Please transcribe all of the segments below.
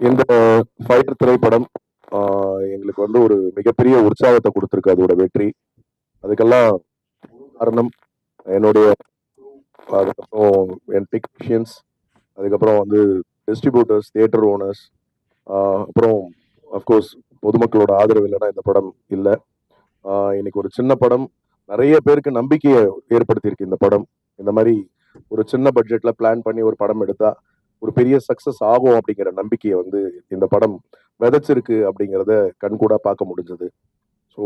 இந்த ஃபைட்டர் திரைப்படம் எங்களுக்கு வந்து ஒரு மிகப்பெரிய உற்சாகத்தை கொடுத்துருக்கு. அதோட வெற்றி அதுக்கெல்லாம் காரணம் என்னுடைய, அதுக்கப்புறம் என் டெக்னீஷியன்ஸ், அதுக்கப்புறம் வந்து டிஸ்ட்ரிபியூட்டர்ஸ், தியேட்டர் ஓனர்ஸ், அப்புறம் அஃப்கோர்ஸ் பொதுமக்களோட ஆதரவு இல்லைன்னா இந்த படம் இல்லை. இன்னைக்கு ஒரு சின்ன படம் நிறைய பேருக்கு நம்பிக்கையை ஏற்படுத்தியிருக்கு. இந்த படம் இந்த மாதிரி ஒரு சின்ன பட்ஜெட்ல பிளான் பண்ணி ஒரு படம் எடுத்தா ஒரு பெரிய சக்சஸ் ஆகும் அப்படிங்கிற நம்பிக்கையை வந்து இந்த படம் விதைச்சிருக்கு அப்படிங்கிறத கண்கூடா பார்க்க முடிஞ்சது. ஸோ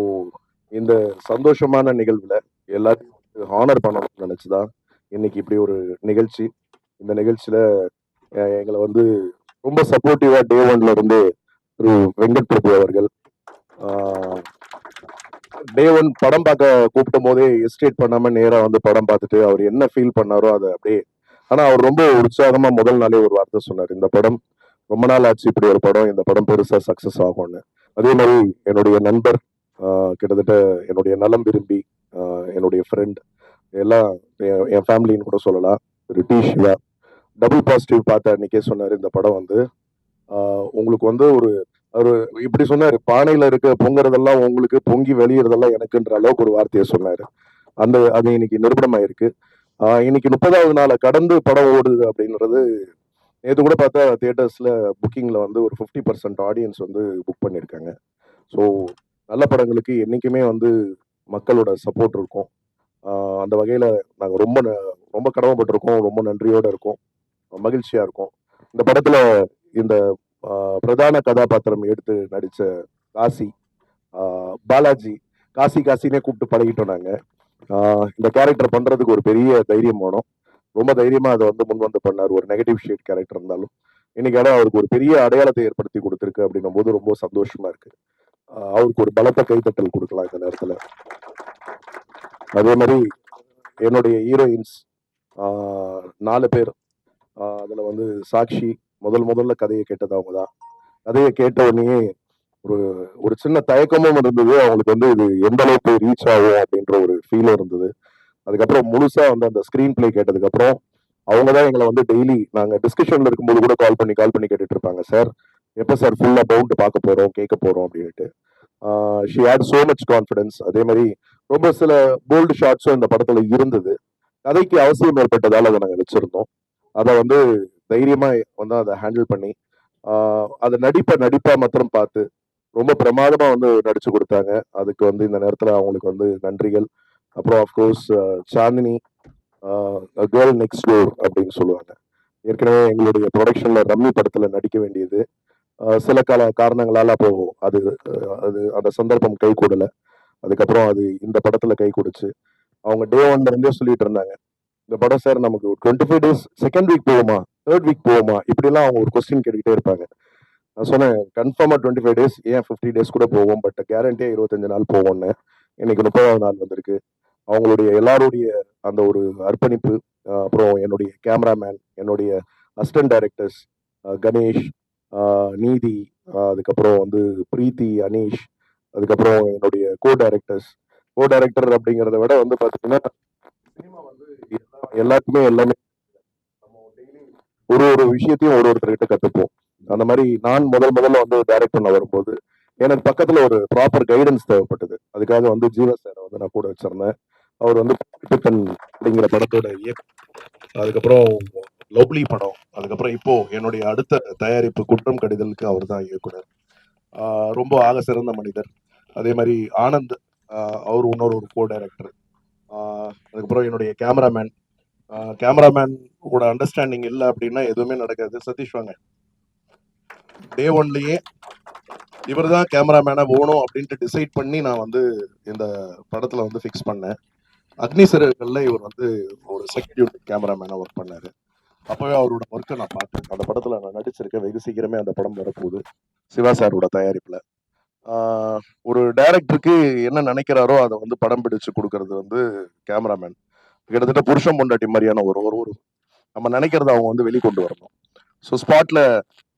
இந்த சந்தோஷமான நிகழ்வுல எல்லாத்தையும் ஹானர் பண்ணணும்னு நினைச்சுதான் இன்னைக்கு இப்படி ஒரு நிகழ்ச்சி. இந்த நிகழ்ச்சியில எங்களை வந்து ரொம்ப சப்போர்ட்டிவா டே ஒன்ல இருந்து திரு வெங்கட் பிரபு அவர்கள் டே ஒன் படம் பார்க்க கூப்பிட்ட போதே எஸ்டேட் பண்ணாம நேரா வந்து படம் பார்த்துட்டு அவர் என்ன ஃபீல் பண்ணாரோ அதை அப்படியே, ஆனா அவர் ரொம்ப உற்சாகமா முதல் நாளே ஒரு வார்த்தை சொன்னார், இந்த படம் ரொம்ப நாள் ஆச்சு இப்படி ஒரு படம், இந்த படம் பெருசா சக்சஸ் ஆகும்னு. அதே மாதிரி என்னுடைய நண்பர், கிட்டத்தட்ட என்னுடைய நலம் விரும்பி, என்னுடைய ஃப்ரெண்ட், எல்லாம் என் ஃபேமிலின்னு கூட சொல்லலாம், திரு டி சிவா, டபுள் பாசிட்டிவ் பார்த்த அன்னைக்கே சொன்னார், இந்த படம் வந்து உங்களுக்கு வந்து ஒரு அவரு இப்படி சொன்னாரு, பானையில இருக்க பொங்குறதெல்லாம் உங்களுக்கு, பொங்கி வெளியிறதெல்லாம் எனக்குன்ற அளவுக்கு ஒரு வார்த்தையை சொன்னாரு. அது இன்னைக்கு நிரூபணமாயிருக்கு. இன்னைக்கு 30வது நாளை கடந்து படம் ஓடுது அப்படின்றது. நேற்று கூட பார்த்தா தியேட்டர்ஸ்ல புக்கிங்ல வந்து ஒரு 50% ஆடியன்ஸ் வந்து புக் பண்ணியிருக்காங்க. ஸோ நல்ல படங்களுக்கு என்னைக்குமே வந்து மக்களோட சப்போர்ட் இருக்கும். அந்த வகையில நாங்கள் ரொம்ப ரொம்ப கடமைப்பட்டிருக்கோம், ரொம்ப நன்றியோட இருக்கோம், மகிழ்ச்சியா இருக்கும். இந்த படத்துல இந்த பிரதான கதாபாத்திரம் எடுத்து நடிச்ச காசி, பாலாஜி, காசி காசினே கூப்பிட்டு பழகிட்டோம் நாங்க. இந்த கேரக்டர் பண்றதுக்கு ஒரு பெரிய தைரியம் வேணும். ரொம்ப தைரியமா அதை வந்து முன் வந்து பண்ணார். ஒரு நெகட்டிவ் ஷேட் கேரக்டர் இருந்தாலும் இன்னைக்கு ஆனா அவருக்கு ஒரு பெரிய அடையாளத்தை ஏற்படுத்தி கொடுத்துருக்கு அப்படின்னும் போது ரொம்ப சந்தோஷமா இருக்கு. அவருக்கு ஒரு பலத்த கைத்தட்டல் கொடுக்கலாம் இந்த நேரத்துல. அதே மாதிரி என்னுடைய ஹீரோயின்ஸ் 4 பேர். அதுல வந்து சாக்ஷி முதல்ல கதையை கேட்டது அவங்க தான். கதையை கேட்ட உடனே ஒரு ஒரு சின்ன தயக்கமும் இருந்தது அவங்களுக்கு, வந்து இது எந்த அளவுக்கு ரீச் ஆகும் அப்படின்ற ஒரு ஃபீலும் இருந்தது. அதுக்கப்புறம் முழுசா வந்து அந்த ஸ்கிரீன் பிளே கேட்டதுக்கு அப்புறம் அவங்க தான் எங்களை வந்து டெய்லி நாங்க டிஸ்கஷன்ல இருக்கும்போது கூட கால் பண்ணி கேட்டுட்டு இருப்பாங்க, சார் எப்போ சார் ஃபுல்லா பவுண்ட் பார்க்க போறோம் கேட்க போறோம் அப்படின்ட்டு. She had so much confidence. அதே மாதிரி ரொம்ப சில போல்டு ஷாட்ஸும் இந்த படத்துல இருந்தது. கதைக்கு அவசியம் ஏற்பட்டதால அதை நாங்கள் வச்சிருந்தோம். அதை வந்து தைரியமா வந்து அதை ஹேண்டில் பண்ணி அதை நடிப்பா மாத்திரம் பார்த்து ரொம்ப பிரமாதமா வந்து நடிச்சு கொடுத்தாங்க. அதுக்கு வந்து இந்த நேரத்துல அவங்களுக்கு வந்து நன்றிகள். அப்புறம் of course Chandini, girl next door அப்படின்னு சொல்லுவாங்க. ஏற்கனவே எங்களுடைய ப்ரொடக்ஷன்ல ரம்மி படத்துல நடிக்க வேண்டியது சில காரணங்களால அப்போ அது அது அந்த சந்தர்ப்பம் கை கூடல. அதுக்கப்புறம் அது இந்த படத்துல கை கொடுச்சு. அவங்க டே ஒன்ல இருந்தே சொல்லிட்டு இருந்தாங்க, இந்த படம் சார் நமக்கு 25 days செகண்ட் வீக் போவோமா, தேர்ட் வீக் போவோமா, இப்படி எல்லாம் அவங்க ஒரு கொஸ்டின் கேட்டுக்கிட்டே இருப்பாங்க. நான் சொன்னேன், கன்ஃபார்மா 25 days, ஏன் 50 days கூட போவோம், பட் கேரண்டியா 25 நாள் போவோம்னு. இன்னைக்கு 30வது நாள் வந்திருக்கு. அவங்களுடைய எல்லாருடைய அந்த ஒரு அர்ப்பணிப்பு, அப்புறம் என்னுடைய கேமராமேன், என்னுடைய அசிஸ்டன்ட் டைரக்டர்ஸ் கணேஷ், நீதி, அதுக்கப்புறம் வந்து பிரீத்தி, அனீஷ், அதுக்கப்புறம் என்னுடைய கோ டைரக்டர் அப்படிங்கிறத விட வந்து பாத்தீங்கன்னா சினிமா வந்து எல்லாருக்குமே எல்லாமே ஒரு விஷயத்தையும் ஒருத்தர்கிட்ட கத்துப்போம். அந்த மாதிரி நான் முதல்ல வந்து டைரக்ட் பண்ண வரும்போது எனக்கு பக்கத்துல ஒரு ப்ராப்பர் கைடன்ஸ் தேவைப்பட்டது. அதுக்காக வந்து ஜீவா சாரை வந்து நான் கூட வச்சிருந்தேன். அவர் வந்து அப்படிங்கிற படத்தோட அதுக்கப்புறம் லவ்லி படம், அதுக்கப்புறம் இப்போ என்னுடைய அடுத்த தயாரிப்பு குற்றம் கடிதலுக்கு அவர் தான் இயக்குனர். ரொம்ப ஆக சிறந்த மனிதர். அதே மாதிரி ஆனந்த், அவர் இன்னொரு ஒரு கோ டைரக்டர். அதுக்கப்புறம் என்னுடைய கேமராமேன் கூட அண்டர்ஸ்டாண்டிங் இல்லை அப்படின்னா எதுவுமே நடக்காது. சதீஷ் வாங்க. டே ஒன்லயே இவர் தான் கேமராமேனா போகணும் அப்படின்ட்டு டிசைட் பண்ணி நான் வந்து இந்த படத்துல வந்து ஃபிக்ஸ் பண்ணேன். அக்னி சிறகுகள்ல இவர் வந்து ஒரு செகண்ட் யூனிட் கேமராமேனா ஒர்க் பண்ணாரு. அப்பவே அவரோட ஒர்க்கை நான் பார்த்தேன். அந்த படத்துல நான் நடிச்சிருக்கேன். வெகு சீக்கிரமே அந்த படம் வரப்போகுது, சிவா சாரோட தயாரிப்புல. ஒரு டைரக்டருக்கு என்ன நினைக்கிறாரோ அதை வந்து படம் பிடிச்சு கொடுக்கறது வந்து கேமராமேன். கிட்டத்தட்ட புருஷன் பொண்டாட்டி மாதிரியான ஒரு நம்ம நினைக்கிறத அவங்க வந்து வெளிக்கொண்டு வரணும். ஸோ ஸ்பாட்ல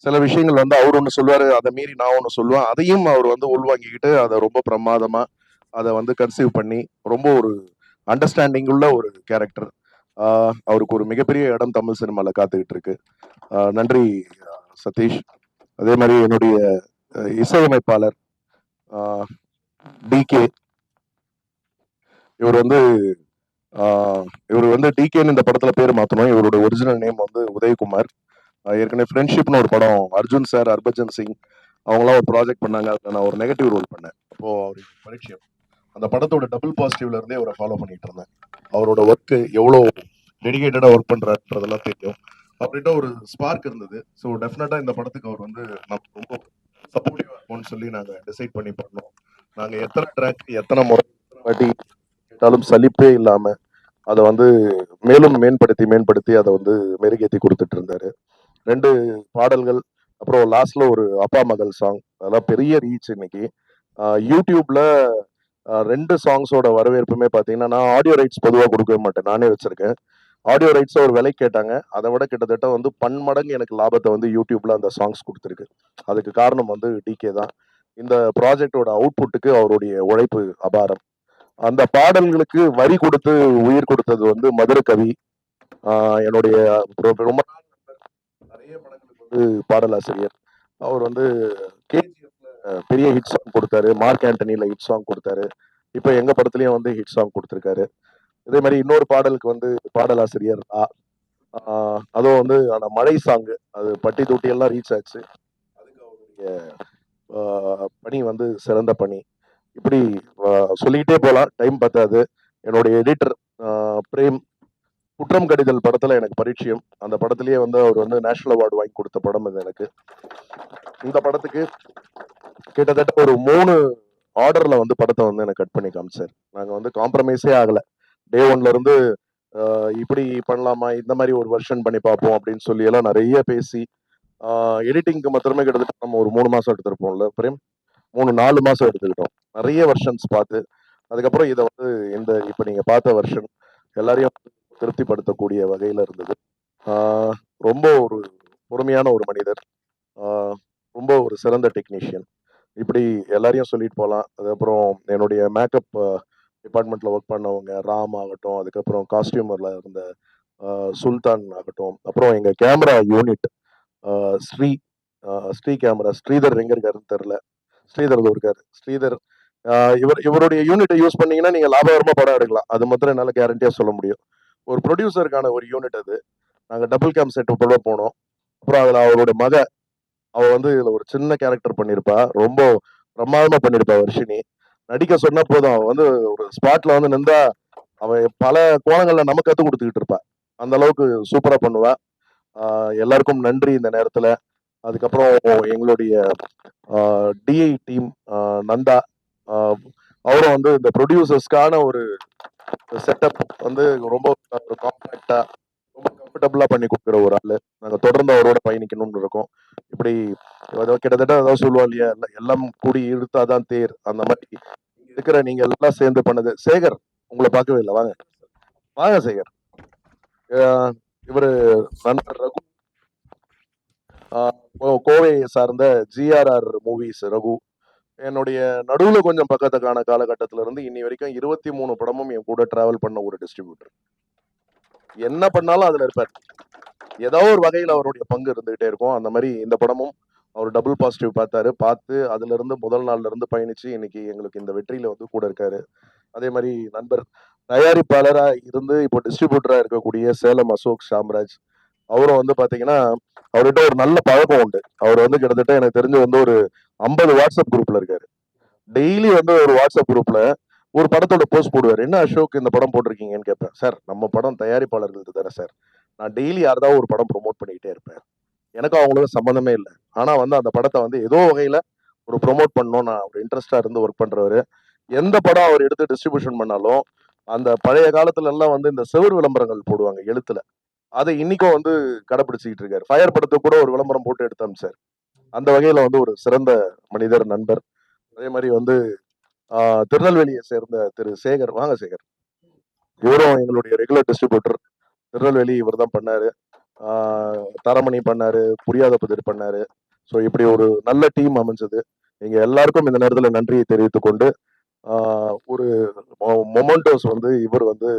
சில விஷயங்கள் வந்து அவர் ஒன்று சொல்லுவாரு, அதை மீறி நான் ஒன்று சொல்லுவேன். அதையும் அவர் வந்து உள்வாங்கிக்கிட்டு அதை ரொம்ப பிரமாதமா அதை வந்து கன்சீவ் பண்ணி ரொம்ப ஒரு அண்டர்ஸ்டாண்டிங் உள்ள ஒரு கேரக்டர். அவருக்கு ஒரு மிகப்பெரிய இடம் தமிழ் சினிமால காத்துக்கிட்டு இருக்கு. நன்றி சதீஷ். அதே மாதிரி என்னுடைய இசையமைப்பாளர் டிகே. இவர் வந்து டிகேன்னு இந்த படத்துல பேர் மாத்தணும். இவரோட ஒரிஜினல் நேம் வந்து உதயகுமார். ஏற்கனவே ஃப்ரெண்ட்ஷிப்னு ஒரு படம் அர்ஜுன் சார், ஹர்பஜன் சிங் அவங்களாம் ஒரு ப்ராஜெக்ட் பண்ணாங்க. அதில் நான் ஒரு நெகட்டிவ் ரோல் பண்ணேன். அப்போ அவருக்கு பரிச்சயம். அந்த படத்தோட டபுள் பாசிட்டிவ்ல இருந்தே அவரை ஃபாலோ பண்ணிட்டு இருந்தேன். அவரோட ஒர்க் எவ்வளோ டெடிகேட்டடா ஒர்க் பண்றாருன்றதெல்லாம் தெரியும். அவர்கிட்ட ஒரு ஸ்பார்க் இருந்தது. ஸோ டெஃபினட்டா இந்த படத்துக்கு அவர் வந்து நம்ம ரொம்ப சப்போர்ட்டிவா இருக்கும்னு சொல்லி நாங்க டிசைட் பண்ணி பண்ணோம். நாங்க எத்தனை ட்ராக் எத்தனை முறை வாட்டி கேட்டாலும் சலிப்பே இல்லாம அதை வந்து மேலும் மேம்படுத்தி அதை வந்து மெருகேற்றி கொடுத்துட்டு இருந்தாரு. 2 பாடல்கள், அப்புறம் லாஸ்ட்ல ஒரு அப்பா மகள் சாங், அதெல்லாம் பெரிய ரீச் இன்னைக்கு. யூடியூப்ல 2 சாங்ஸோட வரவேற்புமே பார்த்தீங்கன்னா, நான் ஆடியோ ரைட்ஸ் பொதுவாக கொடுக்கவே மாட்டேன், நானே வச்சிருக்கேன். ஆடியோ ரைட்ஸ் ஒரு விலை கேட்டாங்க. அதை விட கிட்டத்தட்ட வந்து பன்மடங்கு எனக்கு லாபத்தை வந்து யூடியூப்ல அந்த சாங்ஸ் கொடுத்துருக்கு. அதுக்கு காரணம் வந்து டிகே தான். இந்த ப்ராஜெக்டோட அவுட்புட்டுக்கு அவருடைய உழைப்பு அபாரம். அந்த பாடல்களுக்கு வரி கொடுத்து உயிர் கொடுத்தது வந்து மதுர கவி. என்னுடைய ரொம்ப நிறைய படங்களுக்கு வந்து பாடலாசிரியர். அவர் வந்து கேஜிஎஃப்ல பெரிய ஹிட் சாங் கொடுத்தாரு, மார்க் ஆண்டனில ஹிட் சாங் கொடுத்தாரு, இப்ப எங்க படத்துலயும் வந்து ஹிட் சாங் கொடுத்திருக்காரு. இதே மாதிரி இன்னொரு பாடலுக்கு வந்து பாடலாசிரியர் அதுவும் வந்து ஆனா மழை சாங்கு, அது பட்டி தொட்டி எல்லாம் ரீச் ஆச்சு. அதுக்கு அவருடைய பணி வந்து சிறந்த பணி. இப்படி சொல்லிக்கிட்டே போலாம், டைம் பத்தாது. என்னுடைய எடிட்டர் பிரேம், குற்றம் கடிதல் படத்துல எனக்கு பரிச்சயம். அந்த படத்திலேயே வந்து அவர் வந்து நேஷனல் அவார்டு வாங்கி கொடுத்த படம் இது எனக்கு. இந்த படத்துக்கு கிட்டத்தட்ட ஒரு 3 ஆர்டர்ல வந்து படத்தை வந்து எனக்கு கட் பண்ணி காமிச்சார். நாங்க வந்து காம்ப்ரமைஸே ஆகல. டே ஒன்ல இருந்து இப்படி பண்ணலாமா, இந்த மாதிரி ஒரு வெர்ஷன் பண்ணி பார்ப்போம் அப்படின்னு சொல்லி எல்லாம் நிறைய பேசி எடிட்டிங்க்கு மாத்திரமே கிட்டத்தட்ட நம்ம ஒரு 3 மாசம் எடுத்திருப்போம்ல பிரேம், 3-4 மாசம் எடுத்துக்கிட்டோம். நிறைய வெர்ஷன்ஸ் பார்த்து அதுக்கப்புறம் இதை வந்து இப்ப நீங்க பார்த்த வெர்ஷன் எல்லாரையும் திருப்திப்படுத்தக்கூடிய வகையில இருந்தது. ரொம்ப ஒரு பொறுமையான ஒரு மனிதர், ரொம்ப ஒரு சிறந்த டெக்னீஷியன். இப்படி எல்லாரையும் சொல்லிட்டு போகலாம். அதுக்கப்புறம் என்னுடைய மேக்கப் டிபார்ட்மெண்ட்ல ஒர்க் பண்ணவங்க ராம் ஆகட்டும், அதுக்கப்புறம் காஸ்டியூமர்ல இருந்த சுல்தான் ஆகட்டும், அப்புறம் எங்க camera unit Sri camera, Sridhar எங்க இருக்காருன்னு தெரியல, ஸ்ரீதர் இருக்காரு. ஸ்ரீதர் இவருடைய யூனிட்டை யூஸ் பண்ணீங்கன்னா நீங்க லாபகரமா படம் எடுக்கலாம். அது மாத்திரம் என்னால கேரண்டியா சொல்ல முடியும். ஒரு ப்ரொடியூசருக்கான ஒரு யூனிட் அது. நாங்க டபுள் கேம் செட்டப் போனோம். அப்புறம் அதுல அவரோட அவ வந்து இதுல ஒரு சின்ன கேரக்டர் பண்ணிருப்பா, ரொம்ப பிரமாதமா பண்ணிருப்பா வர்ஷினி. நடிக்க சொன்ன போதும் அவ வந்து ஒரு ஸ்பாட்ல வந்து நின்றா அவ பல கோணங்கள்ல நமக்கு கத்து கொடுத்துக்கிட்டு இருப்பா. அந்த அளவுக்கு சூப்பரா பண்ணுவா. எல்லாருக்கும் நன்றி இந்த நேரத்துல. அதுக்கப்புறம் எங்களுடைய டிஐ டீம் நந்தா, அவரும் வந்து இந்த ப்ரொடியூசர்ஸ்க்கான ஒரு செட்டப் வந்து ரொம்ப காம்பாக்டா ரொம்ப கம்ஃபர்டபுளா பண்ணி கொடுக்குற ஒரு ஆளு. நாங்க தொடர்ந்து அவரோட பயணிக்கணும்னு இருக்கோம். இப்படி கிட்டத்தட்ட அதாவது சொல்லுவா இல்லையா, எல்லாம் கூடி இழுத்தாதான் தேர், அந்த மாதிரி இருக்கிற நீங்க எல்லாம் சேர்ந்து பண்ணது. சேகர், உங்களை பார்க்கவே இல்லை, வாங்க வாங்க சேகர். இவரு நண்பர் ரகு, கோவையை சார்ந்த ஜிஆர்ஆர் மூவிஸ் ரகு. என்னுடைய நடுவுல கொஞ்சம் பக்கத்துக்கான காலகட்டத்தில இருந்து இன்னி வரைக்கும் 23 படமும் என் கூட டிராவல் பண்ண ஒரு டிஸ்ட்ரிபியூட்டர். என்ன பண்ணாலும் அதுல இருப்பார். ஏதோ ஒரு வகையில் அவருடைய பங்கு இருந்துகிட்டே இருக்கும். அந்த மாதிரி இந்த படமும் அவர் டபுள் பாசிட்டிவ் பார்த்தாரு. பார்த்து அதுல இருந்து முதல் நாள்ல இருந்து பயணிச்சு இன்னைக்கு எங்களுக்கு இந்த வெற்றியில வந்து கூட இருக்காரு. அதே மாதிரி நண்பர் தயாரிப்பாளரா இருந்து இப்போ டிஸ்ட்ரிபியூட்டரா இருக்கக்கூடிய சேலம் அசோக் சாம்ராஜ், அவரும் வந்து பாத்தீங்கன்னா அவர்கிட்ட ஒரு நல்ல பழக்கம் உண்டு. அவர் வந்து கிட்டத்தட்ட எனக்கு தெரிஞ்சு வந்து ஒரு 50 வாட்ஸ்அப் குரூப்ல இருக்காரு. டெய்லி வந்து ஒரு வாட்ஸ்அப் குரூப்ல ஒரு படத்தோட போஸ்ட் போடுவார். என்ன அசோக் இந்த படம் போட்டிருக்கீங்கன்னு கேட்பேன். சார் நம்ம படம் தயாரிப்பாளர்கள் தானே சார், நான் டெய்லி யாராவது ஒரு படம் ப்ரொமோட் பண்ணிக்கிட்டே இருப்பேன், எனக்கும் அவங்களுக்கு சம்மந்தமே இல்லை. ஆனா வந்து அந்த படத்தை வந்து ஏதோ வகையில ஒரு ப்ரொமோட் பண்ணணும் நான் ஒரு இன்ட்ரெஸ்டா இருந்து ஒர்க் பண்றவரு. எந்த படம் அவர் எடுத்து டிஸ்ட்ரிபியூஷன் பண்ணாலும் அந்த பழைய காலத்துல எல்லாம் வந்து இந்த செவ்வறு விளம்பரங்கள் போடுவாங்க எழுத்துல, அதை இன்னைக்கும் வந்து கடைபிடிச்சிட்டு இருக்காரு. ஃபயர் படத்துக்கு கூட ஒரு விளம்பரம் போட்டு எடுத்தோம் சார். அந்த வகையில வந்து ஒரு சிறந்த மனிதர், நண்பர். அதே மாதிரி வந்து திருநெல்வேலியை சேர்ந்த திரு சேகர், வாங்க சேகர். இவரும் எங்களுடைய ரெகுலர் டிஸ்ட்ரிபியூட்டர். திருநெல்வேலி இவர் தான் பண்ணாரு, தரமணி பண்ணாரு, புரியாத புதிர் பண்ணாரு. ஸோ இப்படி ஒரு நல்ல டீம் அமைஞ்சது. நீங்க எல்லாருக்கும் இந்த நேரத்தில் நன்றியை தெரிவித்துக் கொண்டு ஒரு மொமெண்டோஸ் வந்து இவர் வந்து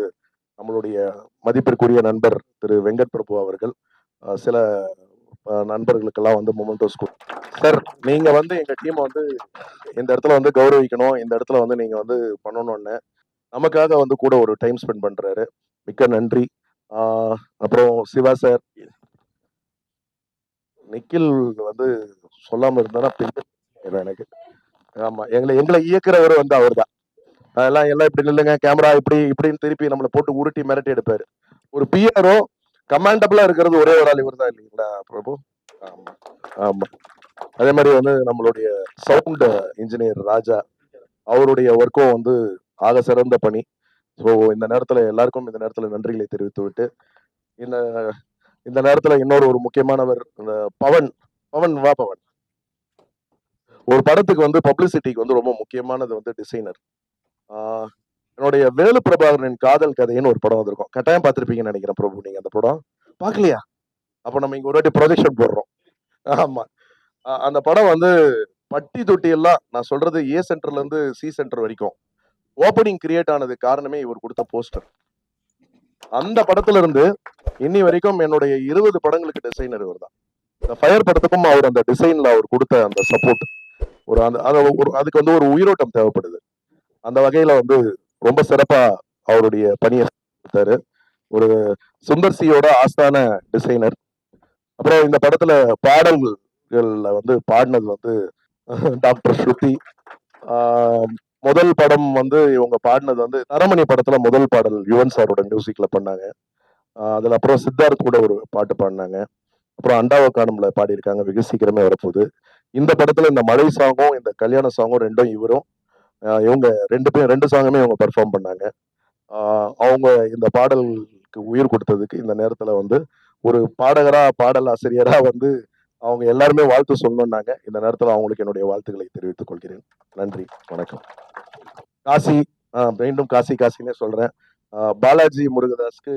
நம்மளுடைய மதிப்பிற்குரிய நண்பர் திரு வெங்கட் பிரபு அவர்கள் சில நண்பர்களுக்கெல்லாம் வந்து மொமெண்டோஸ் சார், நீங்க வந்து எங்க டீமை வந்து இந்த இடத்துல வந்து கௌரவிக்கணும், இந்த இடத்துல வந்து நீங்க வந்து பண்ணணும்னு நமக்காக வந்து கூட ஒரு டைம் ஸ்பெண்ட் பண்றாரு. மிக்க நன்றி. அப்புறம் சிவா சார், நிக்கில் வந்து சொல்லாம இருந்தா எனக்கு. ஆமா, எங்களை எங்களை இயக்குறவர் வந்து அவர் தான். அதெல்லாம் எல்லாம் இப்படி நில்லுங்க, கேமரா இப்படி இப்படின்னு திருப்பி நம்மளை போட்டு உருட்டி மிரட்டி எடுப்பாரு. ஒரு பிஆரோ கமாண்டபிளா இருக்கிறது ஒரே ஒரு ஆள் இவர் தான் இல்லைங்களா பிரபு? ஆமா ஆமா. அதே மாதிரி வந்து நம்மளுடைய சவுண்ட் இன்ஜினியர் ராஜா, அவருடைய ஒர்க்கும் வந்து ஆக சிறந்த பணி. ஸோ இந்த நேரத்தில் எல்லாருக்கும் இந்த நேரத்தில் நன்றிகளை தெரிவித்து விட்டு இந்த இந்த நேரத்தில் இன்னொரு ஒரு முக்கியமானவர் பவன். பவன் வா பவன். ஒரு படத்துக்கு வந்து பப்ளிசிட்டிக்கு வந்து ரொம்ப முக்கியமானது வந்து டிசைனர். என்னுடைய வேலு பிரபாகரனின் காதல் கதைன்னு ஒரு படம் வந்திருக்கும், கட்டாயம் பார்த்திருப்பீங்கன்னு நினைக்கிறேன் பிரபு. நீங்க அந்த படம் பார்க்கலையா? அப்ப நம்ம இங்க ஒரு வாட்டி ப்ரொஜெக்ஷன் போடுறோம். ஆமா, அந்த படம் வந்து பட்டி தொட்டி எல்லாம், நான் சொல்றது ஏ சென்டர்ல இருந்து சி சென்டர் வரைக்கும் ஓப்பனிங் கிரியேட் ஆனது காரணமே இவர் கொடுத்த போஸ்டர். அந்த படத்துல இருந்து இன்னி வரைக்கும் என்னுடைய 20 படங்களுக்கு டிசைனர் இவர் தான். இந்த ஃபயர் படத்துக்கும் அவர் அந்த டிசைன்ல அவர் கொடுத்த அந்த சப்போர்ட், ஒரு அந்த அதுக்கு வந்து ஒரு உயிரோட்டம் தேவைப்படுது. அந்த வகையில வந்து ரொம்ப சிறப்பா அவருடைய பணியை கொடுத்தாரு. ஒரு சுந்தர் சியோட ஆஸ்தான டிசைனர். அப்புறம் இந்த படத்துல பாடல்கள்ல வந்து பாடினது வந்து டாக்டர் ஸ்ருதி. முதல் படம் வந்து இவங்க பாடினது வந்து தரமணி படத்துல முதல் பாடல் யுவன் சாரோட மியூசிக்ல பண்ணாங்க. அதுல அப்புறம் சித்தார்த் கூட ஒரு பாட்டு பாடினாங்க. அப்புறம் அண்டாவ காணம்ல பாடியிருக்காங்க, வெகு சீக்கிரமே வரப்போகுது. இந்த படத்துல இந்த மழை சாங்கும் இந்த கல்யாண சாங்கும் ரெண்டும் இவரும் இவங்க ரெண்டு சாங்குமே இவங்க பெர்ஃபார்ம் பண்ணாங்க. அவங்க இந்த பாடலுக்கு உயிர் கொடுத்ததுக்கு இந்த நேரத்துல வந்து ஒரு பாடகரா பாடல் ஆசிரியரா வந்து அவங்க எல்லாருமே வாழ்த்து சொல்லணும்னாங்க. இந்த நேரத்தில் அவங்களுக்கு என்னுடைய வாழ்த்துக்களை தெரிவித்துக் கொள்கிறேன். நன்றி, வணக்கம். காசி, மீண்டும் காசி காசினே சொல்றேன். பாலாஜி முருகதாஸ்க்கு